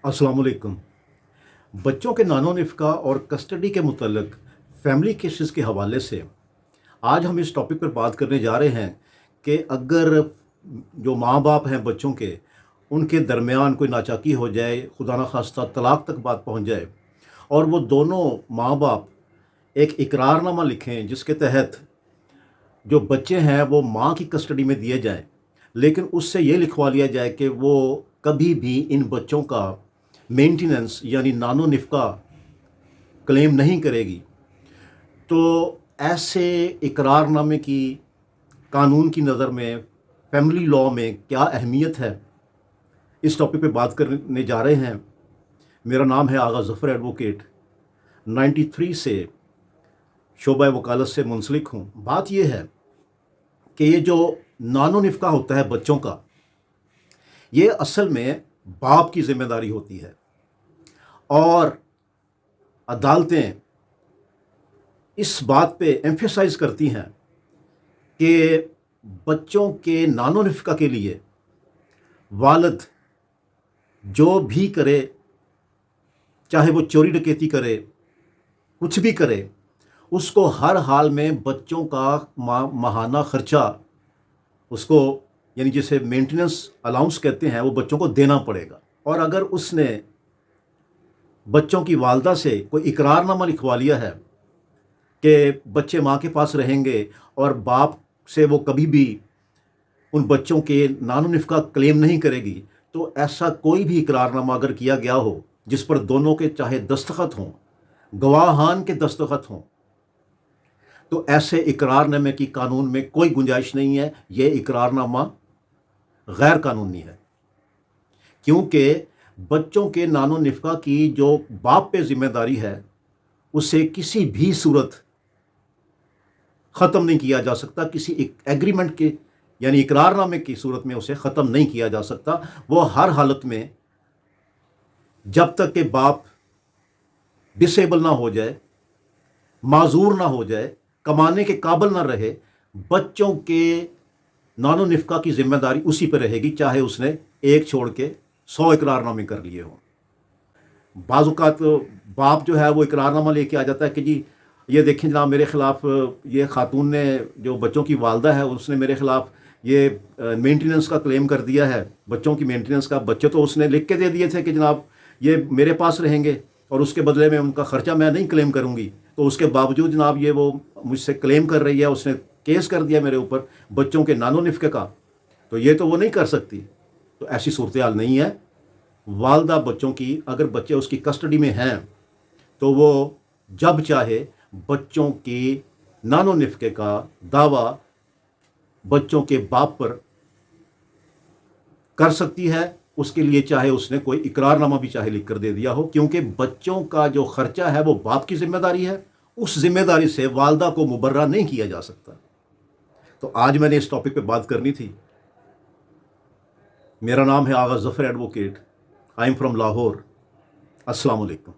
अस्सलाम वालेकुम। बच्चों के नानो निफ़्का और कस्टडी के मुतल्लिक़ फ़ैमिली केसेस के हवाले से आज हम इस टॉपिक पर बात करने जा रहे हैं कि अगर जो माँ बाप हैं बच्चों के, उनके दरमियान कोई नाचाकी हो जाए, खुदा न खास्ता तलाक तक बात पहुँच जाए और वो दोनों माँ बाप एक इकरारनामा लिखें जिसके तहत जो बच्चे हैं वो माँ की कस्टडी में दिए जाएँ, लेकिन उससे ये लिखवा लिया जाए कि वो कभी भी इन बच्चों का मेंटेनेंस यानी नानो निफ़्का क्लेम नहीं करेगी। तो ऐसे इकरारनामे की कानून की नज़र में, फैमिली लॉ में क्या अहमियत है, इस टॉपिक पे बात करने जा रहे हैं। मेरा नाम है आगा ज़फ़र एडवोकेट, 93 से शोबा वकालत से मुंसलिक हूँ। बात ये है कि ये जो नानो निफ़्का होता है बच्चों का, ये असल में बाप की ज़िम्मेदारी होती है और अदालतें इस बात पे एम्फेसाइज़ करती हैं कि बच्चों के नानो निफ़्का के लिए वालिद जो भी करे, चाहे वो चोरी डकैती करे, कुछ भी करे, उसको हर हाल में बच्चों का माहाना ख़र्चा उसको, यानी जिसे मेंटेनेंस अलाउंस कहते हैं, वो बच्चों को देना पड़ेगा। और अगर उसने बच्चों की वालदा से कोई इकरारनामा लिखवा लिया है कि बच्चे माँ के पास रहेंगे और बाप से वो कभी भी उन बच्चों के नानो निफ़्का क्लेम नहीं करेगी, तो ऐसा कोई भी इकरारनामा अगर किया गया हो जिस पर दोनों के चाहे दस्तखत हों, गवाहान के दस्तखत हों, तो ऐसे इकरारनामे की कानून में कोई गुंजाइश नहीं है। ये इकरारनामा गैर कानूनी है, क्योंकि बच्चों के नानो निफ़्का की जो बाप पे ज़िम्मेदारी है उसे किसी भी सूरत ख़त्म नहीं किया जा सकता। किसी एक एग्रीमेंट के यानी इकरारनामे की सूरत में उसे ख़त्म नहीं किया जा सकता। वो हर हालत में, जब तक कि बाप डिसेबल ना हो जाए, माजूर ना हो जाए, कमाने के काबिल ना रहे, बच्चों के नानो निफ़्का की ज़िम्मेदारी उसी पर रहेगी, चाहे उसने एक छोड़ के 100 इकरारनामे कर लिए हों। बाज़-औक़ात बाप जो है वो इकरारनामा लेके आ जाता है कि जी ये देखें जनाब, मेरे ख़िलाफ़ ये ख़ातून ने, जो बच्चों की वालदा है, उसने मेरे ख़िलाफ़ ये मेंटेनेंस का क्लेम कर दिया है, बच्चों की मेंटेनेंस का। बच्चे तो उसने लिख के दे दिए थे कि जनाब ये मेरे पास रहेंगे और उसके बदले में उनका ख़र्चा मैं नहीं क्लेम करूँगी। तो उसके बावजूद जनाब ये वो मुझसे क्लेम कर रही है, उसने केस कर दिया मेरे ऊपर बच्चों के नानो निफ़्के का, तो ये तो वो नहीं कर सकती। तो ऐसी सूरत हाल नहीं है। वालदा बच्चों की, अगर बच्चे उसकी कस्टडी में हैं, तो वो जब चाहे बच्चों की नानो निफ़्के का दावा बच्चों के बाप पर कर सकती है। उसके लिए चाहे उसने कोई इकरारनामा भी चाहे लिख कर दे दिया हो, क्योंकि बच्चों का जो ख़र्चा है वो बाप की ज़िम्मेदारी है। उस ज़िम्मेदारी से वालदा को मुबर्रा नहीं किया जा सकता। तो आज मैंने इस टॉपिक पे बात करनी थी। मेरा नाम है Agha Zafar advocate. I am from Lahore. अस्सलाम वालेकुम।